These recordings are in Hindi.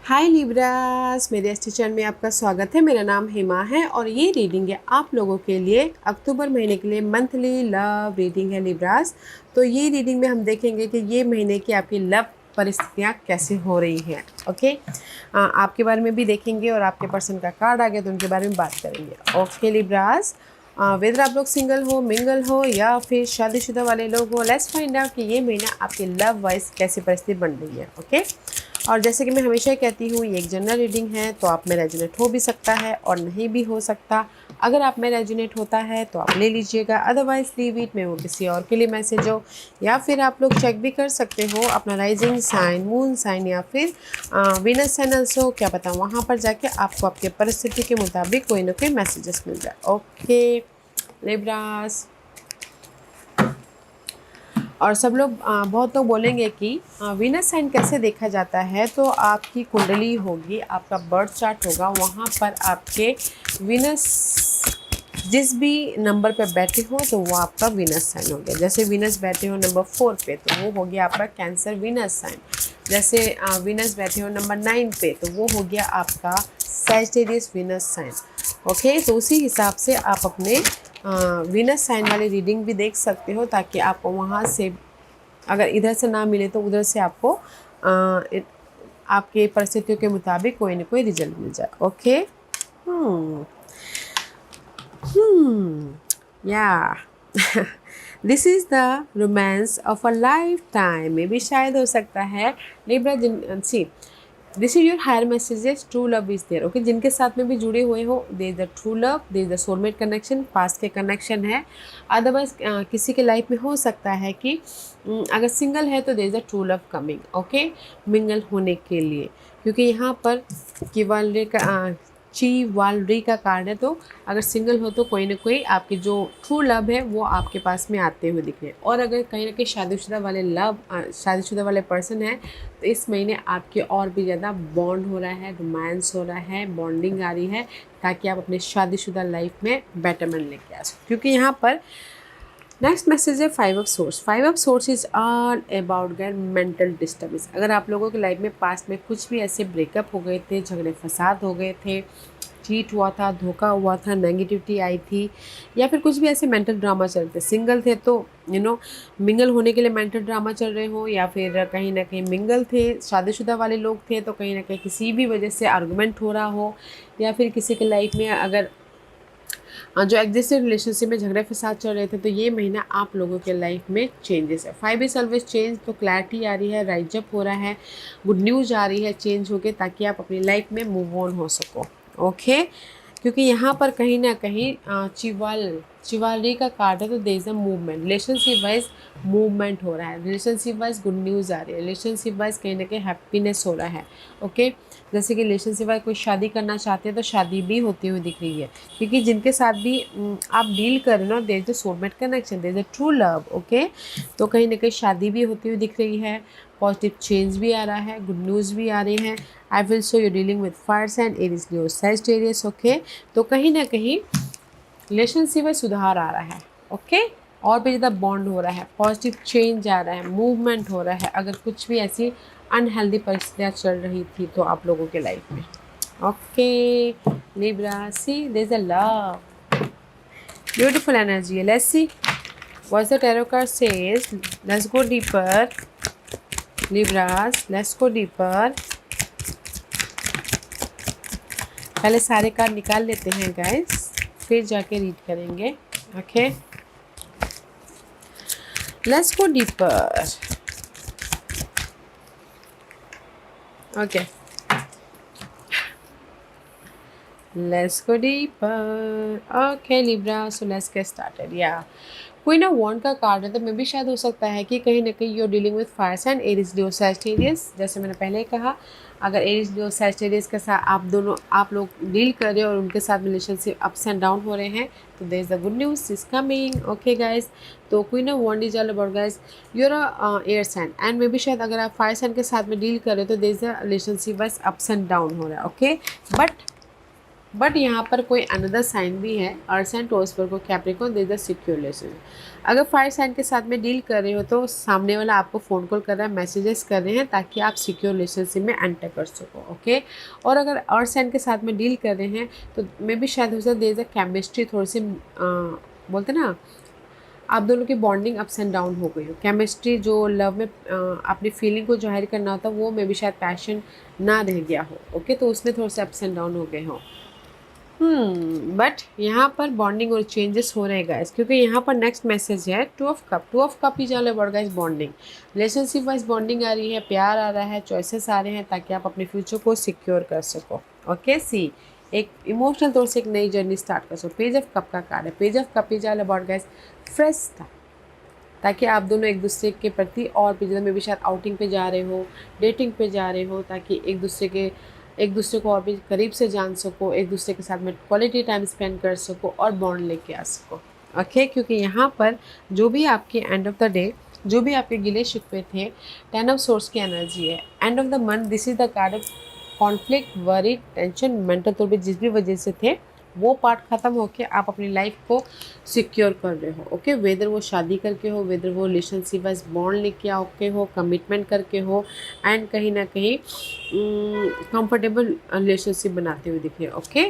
हाय लिब्रास, मेरे इस चैनल में आपका स्वागत है। मेरा नाम हेमा है और ये रीडिंग है आप लोगों के लिए अक्टूबर महीने के लिए मंथली लव रीडिंग है लिब्रास। तो ये रीडिंग में हम देखेंगे कि ये महीने की आपकी लव परिस्थितियाँ कैसे हो रही हैं। ओके, आपके बारे में भी देखेंगे और आपके पर्सन का कार्ड आ गया तो उनके बारे में बात करेंगे। ओके लिब्रास, वेदर आप लोग सिंगल हो, मिंगल हो या फिर शादीशुदा वाले लोग हो, लेट्स फाइंड आउट कि ये महीना आपकी लव वाइज कैसी परिस्थिति बन रही है। ओके, और जैसे कि मैं हमेशा कहती हूँ ये एक जनरल रीडिंग है, तो आप में रेजोनेट हो भी सकता है और नहीं भी हो सकता। अगर आप में रेजोनेट होता है तो आप ले लीजिएगा, अदरवाइज लीव इट में वो किसी और के लिए मैसेज हो। या फिर आप लोग चेक भी कर सकते हो अपना राइजिंग साइन, मून साइन या फिर वीनस साइन ऑल्सो, क्या पता वहाँ पर जाके आपको आपके परिस्थिति के मुताबिक कोई ना कोई मैसेजेस मिल जाए। ओके लिब्रास, और सब लोग बहुत लोग बोलेंगे कि वीनस साइन कैसे देखा जाता है। तो आपकी कुंडली होगी, आपका बर्थ चार्ट होगा, वहाँ पर आपके वीनस जिस भी नंबर पे बैठे हो तो वो आपका वीनस साइन हो गया। जैसे वीनस बैठे हो नंबर 4 पे तो वो हो गया आपका कैंसर वीनस साइन। जैसे वीनस बैठे हो नंबर 9 पे तो वो हो गया आपका सैजिटेरियस वीनस साइन। ओके, तो उसी हिसाब से आप अपने वीनस साइन वाली रीडिंग भी देख सकते हो, ताकि आपको वहाँ से अगर इधर से ना मिले तो उधर से आपको आपके परिस्थितियों के मुताबिक कोई ना कोई रिजल्ट मिल जाए। ओके, या this is the romance of a lifetime में भी शायद हो सकता है Libra. See, this is your higher messages, true love is there. Okay, जिनके साथ में भी जुड़े हुए हो, they is the true love, they is the soulmate connection, past के कनेक्शन है। अदरवाइज किसी के लाइफ में हो सकता है कि अगर सिंगल है तो they is the true love coming. Okay, mingle होने के लिए, क्योंकि यहाँ पर किवालरी का चिवालरी का कार्ड है। तो अगर सिंगल हो तो कोई ना कोई आपके जो ट्रू लव है वो आपके पास में आते हुए दिख रहे हैं। और अगर कहीं ना कहीं शादीशुदा वाले पर्सन है तो इस महीने आपके और भी ज़्यादा बॉन्ड हो रहा है, रोमांस हो रहा है, बॉन्डिंग आ रही है, ताकि आप अपने शादीशुदा लाइफ में बेटरमेंट लेके आ सकें। क्योंकि यहाँ पर नेक्स्ट मैसेज है 5 of swords. 5 of swords is all about get mental disturbance. अगर आप लोगों की लाइफ में पास्ट में कुछ भी ऐसे ब्रेकअप हो गए थे, झगड़े फसाद हो गए थे, चीट हुआ था, धोखा हुआ था, नेगेटिविटी आई थी, या फिर कुछ भी ऐसे मेंटल ड्रामा चल रहे थे, सिंगल थे तो मिंगल होने के लिए मेंटल ड्रामा चल रहे हो, या फिर कहीं ना कहीं मिंगल थे, शादीशुदा वाले लोग थे तो कहीं ना कहीं किसी भी वजह से आर्गूमेंट हो रहा हो, या फिर किसी के लाइफ में अगर जो एग्जिस्टिंग रिलेशनशिप में झगड़े फसाद चल रहे थे, तो ये महीना आप लोगों के लाइफ में चेंजेस है। 5 इज ऑलवेज चेंज, तो क्लैरिटी आ रही है, राइज अप हो रहा है, गुड न्यूज़ आ रही है चेंज होके, ताकि आप अपनी लाइफ में मूव ऑन हो सको। ओके, क्योंकि यहाँ पर कहीं ना कहीं चिवालरी का कार्ड है, तो there is a movement, relationship wise movement हो रहा है, रिलेशनशिप वाइज गुड न्यूज़ आ रही है, रिलेशनशिप वाइज कहीं ना कहीं हैप्पीनेस हो रहा है। ओके, जैसे कि रिलेशनशिप वाइज कोई शादी करना चाहते हैं तो शादी भी होती हुई दिख रही है, क्योंकि जिनके साथ भी आप डील कर रहे हो ना, there is the soulmate connection, there is the true love. Okay, तो कहीं ना कहीं शादी भी होती हुई दिख रही है, पॉजिटिव चेंज भी आ रहा है, गुड न्यूज़ भी आ रही है। I will show you dealing with fire sign, Aries, Leo, Sagittarius. Okay, तो कहीं ना कहीं रिलेशनशिप में सुधार आ रहा है। ओके, और भी ज़्यादा बॉन्ड हो रहा है, पॉजिटिव चेंज आ रहा है, मूवमेंट हो रहा है। अगर कुछ भी ऐसी अनहेल्दी परिस्थितियाँ चल रही थी तो आप लोगों के लाइफ में। Okay Libra, see there is a love, beautiful energy. Let's see what the tarot card says. Let's go deeper Libras, let's go deeper. पहले सारे कार्ड निकाल लेते हैं गाइस, फिर जाके रीड करेंगे। Okay, let's go deeper. Okay, let's go deeper. Okay Libra, so let's get started. Yeah, queen of wand का कार्ड है, तो मे भी शायद हो सकता है कि कहीं ना कहीं your dealing with fire sign, Aries, Leo, Sagittarius. जैसे मैंने पहले कहा, अगर एरीज, लियो, सैजिटेरियस के साथ आप लोग डील कर रहे हो और उनके साथ रिलेशनशिप अप्स एंड डाउन हो रहे हैं, तो there is the good news is coming. Okay guys, तो queen of wand is all about guys your air sign, and maybe शायद अगर आप फायर साइन के साथ में डील कर रहे हो तो there is the relationship wise ups and down हो रहा है। ओके, बट बट यहाँ पर कोई अनदर साइन भी है, अर्थ एंड टोस पर को Capricorn they the secure relation. अगर फायर साइन के साथ में डील कर रहे हो तो सामने वाला आपको फ़ोन कॉल कर रहा है, मैसेजेस कर रहे हैं ताकि आप सिक्योर रिलेशनशिप में एंटर कर सको, ओके। और अगर अर्थ साइन के साथ में डील कर रहे हैं तो मे भी शायद हो सकता है देयर इज अ केमिस्ट्री, थोड़ी सी बोलते ना आप दोनों की बॉन्डिंग अप्स एंड डाउन हो गई हो। केमिस्ट्री जो लव में अपनी फीलिंग को जाहिर करना होता वो मे भी शायद पैशन ना रह गया हो, ओके, तो उसमें थोड़े से अप्स एंड डाउन हो गए हो। बट यहाँ पर बॉन्डिंग और चेंजेस हो रहे हैं गाइस, क्योंकि यहाँ पर नेक्स्ट मैसेज है two of cup. Two of cup ही चले बढ़ guys bonding, relationship wise bonding आ रही है, प्यार आ रहा है, चॉइसेस आ रहे हैं ताकि आप अपने फ्यूचर को सिक्योर कर सको, ओके। सी एक इमोशनल तौर से एक नई जर्नी स्टार्ट कर सको। पेज ऑफ कप का कार्ड है, पेज ऑफ कप ही चले बढ़ गाइस फ्रेश था, ताकि आप दोनों एक दूसरे के प्रति और भी ज़्यादा, में भी शायद आउटिंग पे जा रहे हो, डेटिंग पे जा रहे हो, ताकि एक दूसरे को और भी करीब से जान सको, एक दूसरे के साथ में क्वालिटी टाइम स्पेंड कर सको और बॉन्ड लेके आ सको, ओके। क्योंकि यहाँ पर जो भी आपके एंड ऑफ द डे जो भी आपके गिले शिकवे थे, 10 ऑफ सोर्स की एनर्जी है। End of the month this is the card of conflict, worry, tension, mental तौर पर जिस भी वजह से थे वो पार्ट ख़त्म होके आप अपनी लाइफ को सिक्योर कर रहे हो, ओके। वेदर वो शादी करके हो, वेदर वो रिलेशनशिप वाइज बॉन्ड लेके आओके हो, कमिटमेंट करके हो, एंड कहीं ना कहीं कंफर्टेबल रिलेशनशिप बनाते हुए दिखे, okay.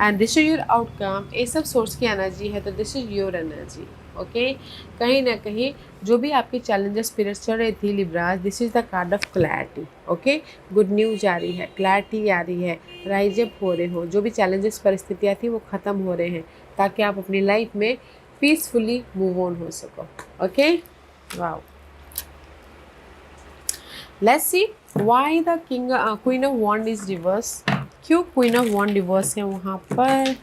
And this is your outcome. ये सब सोर्स की एनर्जी है तो this is your energy, okay. कहीं ना कहीं जो भी आपकी चैलेंजेस पीरियड चल रही थी Libras, this is the card of clarity, okay. Good news आ रही है, क्लैरिटी आ रही है, राइज अप हो रहे हो, जो भी चैलेंजेस परिस्थितियाँ थी वो ख़त्म हो रहे हैं ताकि आप अपनी लाइफ में पीसफुली मूव ऑन हो सको, okay. Wow, let's see why the queen of wand is reverse. क्यों क्वीन ऑफ वॉन्ड रिवर्स है वहाँ पर?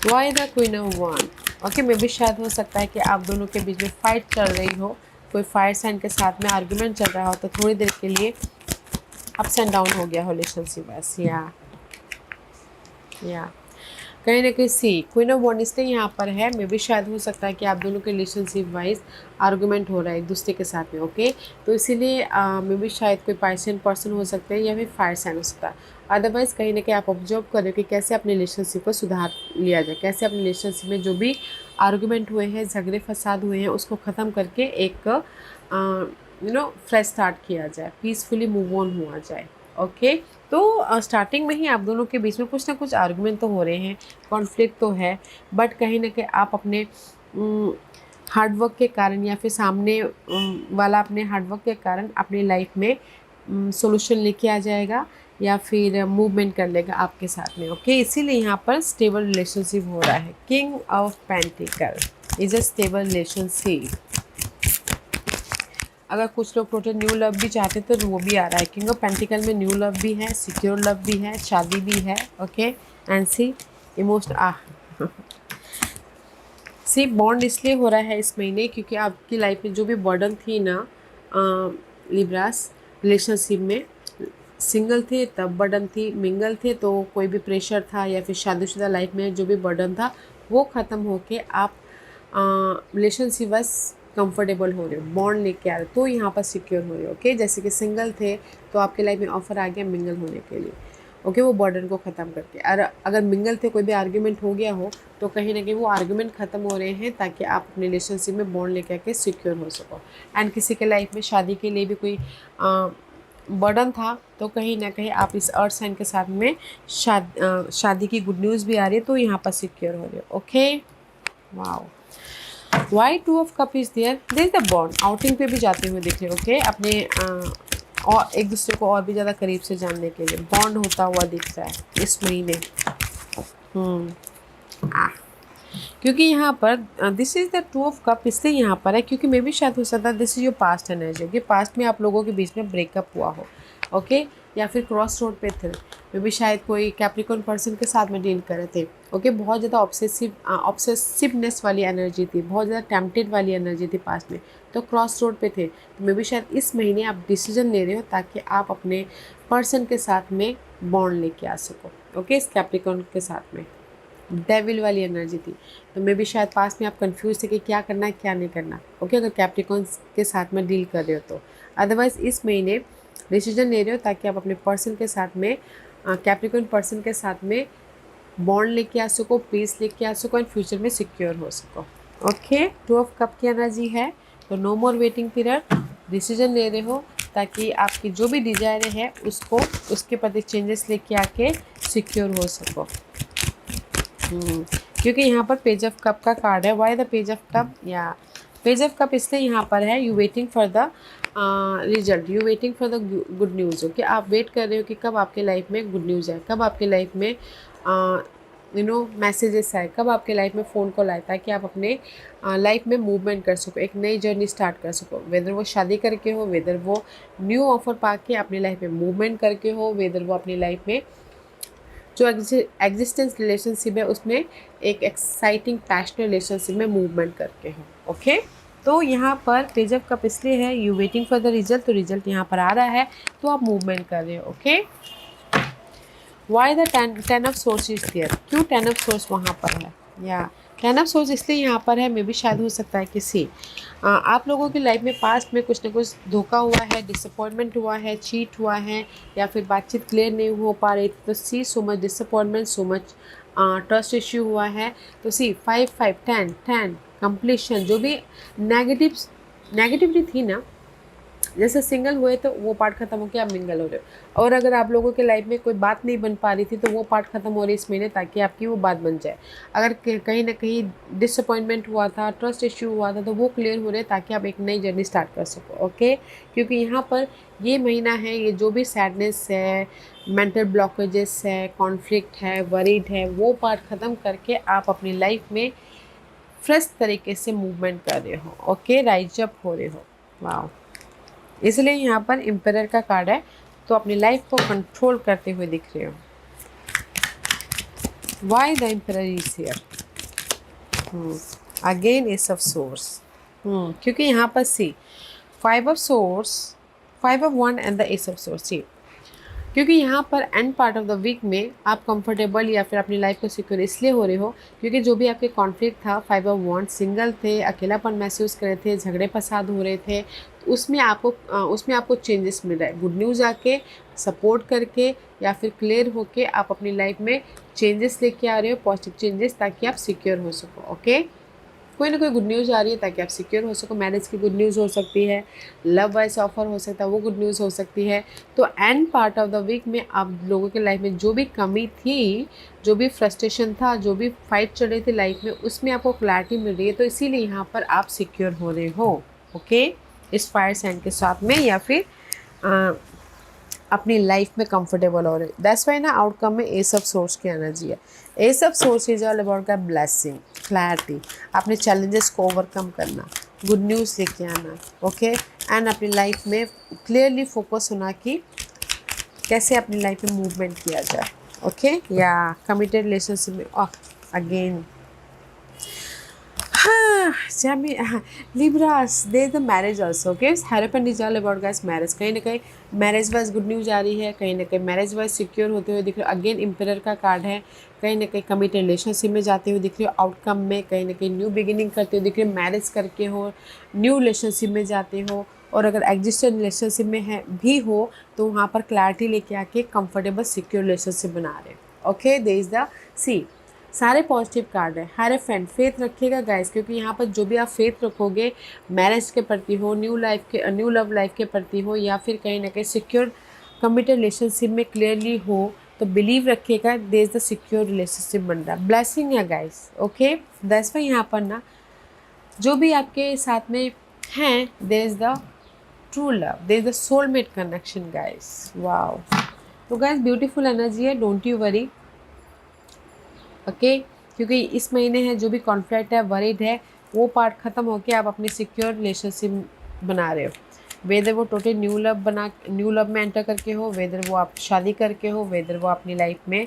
Why the queen of wand, okay. मे भी शायद हो सकता है कि आप दोनों के बीच में फाइट चल रही हो, कोई फायर साइन के साथ में आर्ग्यूमेंट चल रहा हो, तो थोड़ी देर के लिए अप्स एंड डाउन हो गया हो रिलेशनशिप, बस या कहीं ना कहीं सी क्वीन ऑफ वॉन्ड इसलिए यहाँ पर है, मे भी शायद हो सकता है कि आप दोनों के रिलेशनशिप वाइज आर्गूमेंट हो रहा है एक दूसरे के साथ में, ओके। तो इसीलिए मे भी शायद कोई पार्शियल पर्सन हो सकते हैं या फिर फायर साइन हो सकता है। अदरवाइज़ कहीं ना कहीं आप ऑब्जर्व करें कि कैसे अपने रिलेशनशिप को सुधार लिया जाए, कैसे अपने रिलेशनशिप में जो भी आर्गूमेंट हुए हैं, झगड़े फसाद हुए हैं, उसको ख़त्म करके एक फ्रेश स्टार्ट किया जाए, पीसफुली मूव ऑन हुआ जाए, ओके। तो स्टार्टिंग में ही आप दोनों के बीच में कुछ ना कुछ आर्गुमेंट तो हो रहे हैं, कॉन्फ्लिक्ट तो है, बट कहीं ना कहीं आप अपने हार्डवर्क के कारण या फिर सामने वाला अपने हार्डवर्क के कारण अपनी लाइफ में सॉल्यूशन लेके आ जाएगा या फिर मूवमेंट कर लेगा आपके साथ में, ओके। इसीलिए यहाँ पर स्टेबल रिलेशनशिप हो रहा है। King of pentacle is a stable relationship. अगर कुछ लोग टोटल न्यू लव भी चाहते हैं तो वो भी आ रहा है। किंग ऑफ पेंटिकल में न्यू लव भी है, सिक्योर लव भी है, शादी भी है, okay. And see emotional see bond इसलिए हो रहा है इस महीने क्योंकि आपकी लाइफ में जो भी बर्डन थी ना लिब्रास, रिलेशनशिप में सिंगल थे तब बर्डन थी, मिंगल थे तो कोई भी प्रेशर था, या फिर शादीशुदा लाइफ में जो भी बर्डन था वो ख़त्म होके आप रिलेशनशिप बस कंफर्टेबल हो रहे हो, बॉन्ड लेके आ रहे हो, तो यहाँ पर सिक्योर हो रहे हो, ओके। जैसे कि सिंगल थे तो आपके लाइफ में ऑफर आ गया मिंगल होने के लिए, ओके, वो बर्डन को ख़त्म करके। और अगर मिंगल थे, कोई भी आर्ग्यूमेंट हो गया हो तो कहीं ना कहीं वो आर्ग्यूमेंट ख़त्म हो रहे हैं ताकि आप अपने रिलेशनशिप में बॉन्ड लेके आके सिक्योर हो सको। एंड किसी के लाइफ में शादी के लिए भी कोई बर्डन था तो कहीं ना कहीं आप इस अर्थ साइन के साथ में शादी की गुड न्यूज़ भी आ रही है, तो यहाँ पर सिक्योर हो रहे हो, okay. Wow, why two of cup is there is the bond. Outing पे भी जाते हुए दिख रहे, ओके, अपने और एक दूसरे को और भी ज़्यादा करीब से जानने के लिए बॉन्ड होता हुआ दिख रहा है इस महीने। क्योंकि यहाँ पर this is the two of cup इसलिए यहाँ पर है क्योंकि मे भी शायद हो सकता है this is your past energy, okay. Past में आप लोगों के बीच में ब्रेकअप हुआ हो, ओके, या फिर क्रॉस रोड पे थे, मे भी शायद कोई कैप्रिकॉर्न पर्सन के साथ में डील कर रहे थे, ओके। बहुत ज़्यादा ऑब्सेसिवनेस वाली एनर्जी थी, बहुत ज़्यादा टेम्पटेड वाली एनर्जी थी पास्ट में, तो क्रॉस रोड पे थे। तो मे भी शायद इस महीने आप डिसीजन ले रहे हो ताकि आप अपने पर्सन के साथ में बॉन्ड लेके आ सको, ओके। इस कैप्रिकॉर्न के साथ में डेविल वाली एनर्जी थी, तो मे भी शायद पास में आप कंफ्यूज थे कि क्या करना है क्या नहीं करना, ओके, अगर कैप्रिकॉर्न के साथ में डील कर रहे हो तो। अदरवाइज़ इस महीने डिसीजन ले रहे हो ताकि आप अपने पर्सन के साथ में कैप्रिकॉर्न पर्सन के साथ में बॉन्ड लेके आ सको, पीस लेके आ सको एंड फ्यूचर में सिक्योर हो सको। ओके, 2 ऑफ कप की एनर्जी है, तो नो मोर वेटिंग पीरियड, डिसीजन ले रहे हो ताकि आपकी जो भी डिजायर है उसको उसके प्रति चेंजेस लेके आके सिक्योर हो सको। क्योंकि यहाँ पर पेज ऑफ कप का कार्ड है। Why the page of cup? या पेज ऑफ कप इसलिए यहाँ पर है, you waiting for the result, you waiting for the good news. Okay, आप वेट कर रहे हो कि कब आपके लाइफ में गुड न्यूज़ आए, कब आपके लाइफ में मैसेजेस आए, कब आपके लाइफ में फ़ोन कॉल आए, ताकि आप अपने लाइफ में मूवमेंट कर सको, एक नई जर्नी स्टार्ट कर सको। वेदर वो शादी करके हो, वेदर वो न्यू ऑफर पा के अपनी लाइफ में मूवमेंट करके हो, वेदर वो अपनी लाइफ में जो एग्जिस्टेंस रिलेशनशिप है उसमें एक एक्साइटिंग पैशनेट रिलेशनशिप में मूवमेंट करके हो। ओके, तो यहाँ पर पेज ऑफ कप इसलिए है, you waiting for the result, तो रिजल्ट यहाँ पर आ रहा है तो आप मूवमेंट कर रहे हो। Okay, why the ten of swords is there? क्यों टेन ऑफ सोर्स वहाँ पर है? या टेन ऑफ सोर्स इसलिए यहाँ पर है, मे भी शायद हो सकता है किसी आप लोगों की लाइफ में पास्ट में कुछ ना कुछ धोखा हुआ है, डिसअपॉइंटमेंट हुआ है, चीट हुआ है, या फिर बातचीत क्लियर नहीं हो पा रही, तो see so much disappointment, so much trust issue हुआ है। तो सी 5 5 10 10 कंप्लीशन, जो भी नेगेटिविटी थी ना, जैसे सिंगल हुए तो वो पार्ट खत्म हो के आप मिंगल हो रहे हो, और अगर आप लोगों के लाइफ में कोई बात नहीं बन पा रही थी तो वो पार्ट खत्म हो रही है इस महीने, ताकि आपकी वो बात बन जाए। अगर कहीं ना कहीं डिसअपॉइंटमेंट हुआ था, ट्रस्ट इश्यू हुआ था, तो वो क्लियर हो रहे हैं ताकि आप एक नई जर्नी स्टार्ट कर सको। ओके, क्योंकि यहाँ पर ये महीना है, ये जो भी सैडनेस है, मेंटल ब्लॉकेजेस है, कॉन्फ्लिक्ट है, वरीड है, वो पार्ट ख़त्म करके आप अपनी लाइफ में फ्रेश तरीके से मूवमेंट कर रहे हो। ओके, राइज अप हो रहे हो। वाह, इसलिए यहाँ पर एम्परर का कार्ड है, तो अपनी लाइफ को कंट्रोल करते हुए दिख रहे हो। Why the emperor is here? Again ace of swords, क्योंकि यहाँ पर see 5 of swords, 5 of wand and the ace of swords. See, क्योंकि यहाँ पर end part of the week में आप कंफर्टेबल या फिर अपनी लाइफ को सिक्योर इसलिए हो रहे हो क्योंकि जो भी आपके कॉन्फ्लिक्ट था, 5 ऑफ वन, सिंगल थे, अकेलापन महसूस कर रहे थे, झगड़े फसाद हो रहे थे, तो उसमें आपको चेंजेस मिल रहा है। गुड न्यूज़ आके सपोर्ट करके या फिर क्लियर होके आप अपनी लाइफ में चेंजेस लेके आ रहे हो, पॉजिटिव चेंजेस, ताकि आप सिक्योर हो सको। ओके, कोई ना कोई गुड न्यूज़ आ रही है ताकि आप सिक्योर हो सको। मैरिज की गुड न्यूज़ हो सकती है, लव वाइज ऑफर हो सकता है, वो गुड न्यूज़ हो सकती है। तो end part of the week में आप लोगों के लाइफ में जो भी कमी थी, जो भी फ्रस्ट्रेशन था, जो भी फाइट चल रही थी लाइफ में, उसमें आपको क्लैरिटी मिल रही है, तो इसीलिए यहाँ पर आप सिक्योर हो रहे हो। ओके, इस फायर साइन के साथ में, या फिर अपनी लाइफ में कंफर्टेबल हो रहे। दैट्स वाई ना आउटकम में एस ऑफ सोर्स की एनर्जी है। S of swords is all about का ब्लेसिंग, क्लैरिटी, अपने चैलेंजेस को ओवरकम करना, गुड न्यूज़ लेके आना। ओके, एंड अपनी लाइफ में क्लियरली फोकस होना कि कैसे अपनी लाइफ में मूवमेंट किया जाए। ओके, या कमिटेड रिलेशनशिप में again Libras, there is the marriage also. Okay, Hierophant is all about guys marriage. कहीं ना कहीं मैरिज वाइज गुड न्यूज आ रही है, कहीं ना कहीं मैरिज वाइज सिक्योर होते हुए दिख रहे हो। अगेन एम्परर का कार्ड है, कहीं ना कहीं कमिटेड रिलेशनशिप में जाते हुए दिख रहे हो, आउटकम में कहीं ना कहीं न्यू बिगिनिंग करते हुए दिख रहे हो, मैरिज करके हो, न्यू रिलेशनशिप में जाते हो, और अगर एग्जिस्टेंट रिलेशनशिप में है भी हो तो वहाँ पर क्लैरिटी लेके आके कंफर्टेबल सिक्योर रिलेशनशिप बना रहे हो। ओके, देयर इज द सी, सारे पॉजिटिव कार्ड है। हायरोफेंट, फेथ रखिएगा गाइस, क्योंकि यहाँ पर जो भी आप फेथ रखोगे, मैरिज के प्रति हो, न्यू लव लाइफ के प्रति हो, या फिर कहीं ना कहीं सिक्योर कमिटेड रिलेशनशिप में क्लियरली हो, तो बिलीव रखिएगा there is the secure relationship बन रहा है। ब्लेसिंग है गाइस। ओके, दैट्स वाई यहाँ पर ना जो भी आपके साथ में हैं, there is the true love, there is the soulmate connection guys. Wow, तो गाइस ब्यूटीफुल एनर्जी है, डोंट यू वरी। ओके, क्योंकि इस महीने है जो भी कॉन्फ्लिक्ट है, वरीड है, वो पार्ट ख़त्म होके आप अपनी सिक्योर रिलेशनशिप बना रहे हो। वेदर वो टोटल न्यू लव में एंटर करके हो, वेदर वो आप शादी करके हो, वेदर वो अपनी लाइफ में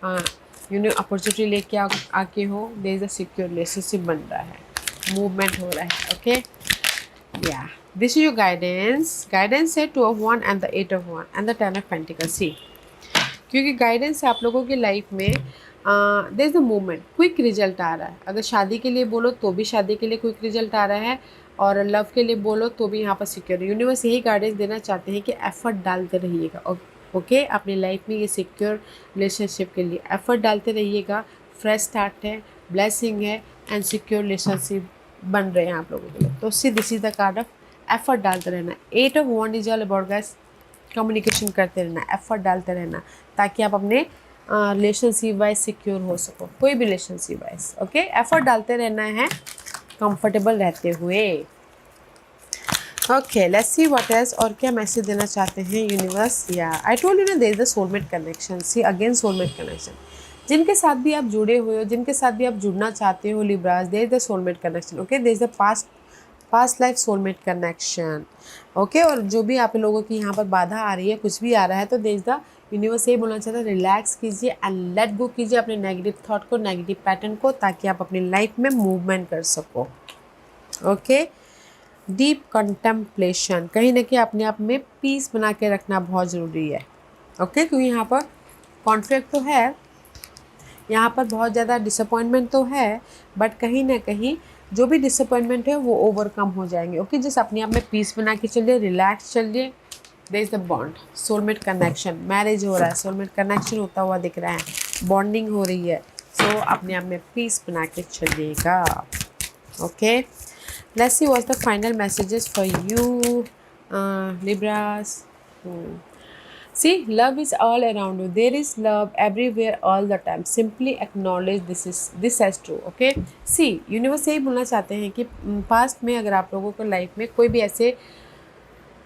अपॉर्चुनिटी लेके आके हो, there is a secure relationship बन रहा है, मूवमेंट हो रहा है। ओके, या दिस इज योर गाइडेंस है 2 of wand and the 8 of wand and the 10 of pentacle. See, क्योंकि गाइडेंस है आप लोगों की लाइफ में, there is the movement, quick result आ रहा है। अगर शादी के लिए बोलो तो भी शादी के लिए क्विक रिजल्ट आ रहा है, और लव के लिए बोलो तो भी यहाँ पर सिक्योर। यूनिवर्स यही गाइडेंस देना चाहते हैं कि एफर्ट डालते रहिएगा, और ओके अपनी लाइफ में ये सिक्योर रिलेशनशिप के लिए एफर्ट डालते रहिएगा। फ्रेश स्टार्ट है, ब्लेसिंग है एंड सिक्योर रिलेशनशिप बन रहे हैं आप लोगों के लिए। तो see this is the card of effort डालते रहना। 8 of wand is all about guys communication करते रहना, एफर्ट डालते रहना, ताकि आप अपने रिलेशनशिप वाइज सिक्योर हो सको, कोई भी रिलेशनशिप वाइज। ओके एफर्ट डालते रहना है कंफर्टेबल रहते हुए। Okay let's see what else, और क्या मैसेज देना चाहते हैं यूनिवर्स। या आई टोल्ड यू ना there is the soulmate connection. See again soulmate connection, जिनके साथ भी आप जुड़े हुए हो, जिनके साथ भी आप जुड़ना चाहते हो Libras, there is the soulmate connection. Okay there is the past life soulmate connection. Okay और जो भी आप लोगों की यहाँ पर बाधा आ रही है, कुछ भी आ रहा है, तो देयर इज द यूनिवर्स ये बोलना चाहता है रिलैक्स कीजिए एंड लेट गो कीजिए अपने नेगेटिव थॉट को, नेगेटिव पैटर्न को, ताकि आप अपनी लाइफ में मूवमेंट कर सको। ओके डीप कंटेम्पलेशन, कहीं ना कहीं अपने आप में पीस बना के रखना बहुत ज़रूरी है। ओके क्योंकि यहाँ पर कॉन्फ्लिक्ट तो है, यहाँ पर बहुत ज़्यादा डिसअपॉइंटमेंट तो है, बट कहीं ना कहीं जो भी डिसअपॉइंटमेंट है वो ओवरकम हो जाएंगे। ओके जस्ट अपने आप में पीस बना के चलिए, रिलैक्स चलिए। There is the bond, soulmate connection, marriage हो रहा है, सोलमेट कनेक्शन होता हुआ दिख रहा है, बॉन्डिंग हो रही है। सो अपने आप में पीस बना के चलिएगा। Okay let's see what's the final messages for you, Libras. See, love is all around you. There is love everywhere all the time. Simply acknowledge this as true. Okay. See, universe यही बोलना चाहते हैं कि पास्ट में अगर आप लोगों को लाइफ में कोई भी ऐसे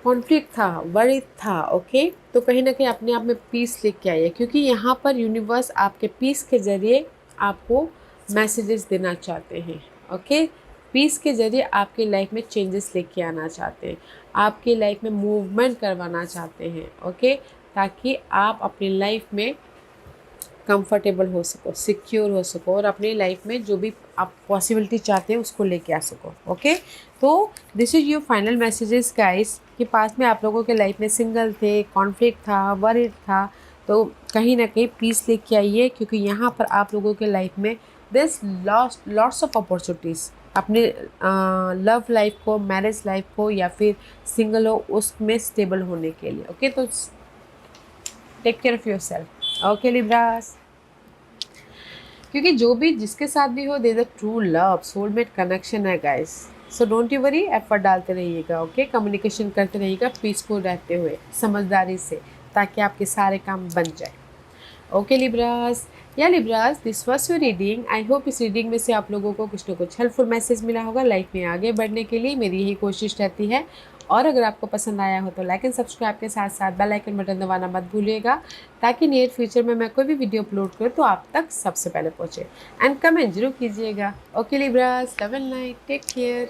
कॉन्फ्लिक्ट था, वरी था, ओके तो कहीं ना कहीं अपने आप में पीस लेके आइए, क्योंकि यहाँ पर यूनिवर्स आपके पीस के ज़रिए आपको मैसेजेस देना चाहते हैं। ओके पीस के ज़रिए आपकी लाइफ में चेंजेस लेके आना चाहते हैं, आपकी लाइफ में मूवमेंट करवाना चाहते हैं। ओके ताकि आप अपनी लाइफ में कंफर्टेबल हो सको, सिक्योर हो सको, और अपनी लाइफ में जो भी आप पॉसिबिलिटी चाहते हैं उसको लेके आ सको। ओके तो this is your final messages guys, कि पास में आप लोगों के लाइफ में सिंगल थे, कॉन्फ्लिक्ट था, वरीड था, तो कहीं ना कहीं पीस लेके आइए, क्योंकि यहाँ पर आप लोगों के लाइफ में दिस लॉट्स ऑफ अपॉर्चुनिटीज़ अपने लव लाइफ को, मैरिज लाइफ को, या फिर सिंगल हो उसमें स्टेबल होने के लिए। ओके तो take care of yourself. Okay Libras, क्योंकि जो भी जिसके साथ भी हो, there is a true love, soulmate connection है guys. So don't you worry, effort डालते रहिएगा। ओके कम्युनिकेशन करते रहिएगा पीसफुल रहते हुए, समझदारी से, ताकि आपके सारे काम बन जाए। ओके लिब्रास, या Libras this was your reading. I hope इस रीडिंग में से आप लोगों को कुछ ना कुछ हेल्पफुल मैसेज मिला होगा। लाइफ में आगे बढ़ने के लिए मेरी यही कोशिश रहती है। और अगर आपको पसंद आया हो तो लाइक एंड सब्सक्राइब के साथ साथ बेल आइकन बटन दबाना मत भूलिएगा, ताकि नियर फ्यूचर में मैं कोई भी वीडियो अपलोड करूँ तो आप तक सबसे पहले पहुँचे। एंड कमेंट जरूर कीजिएगा। Okay Libras, love and light, take care.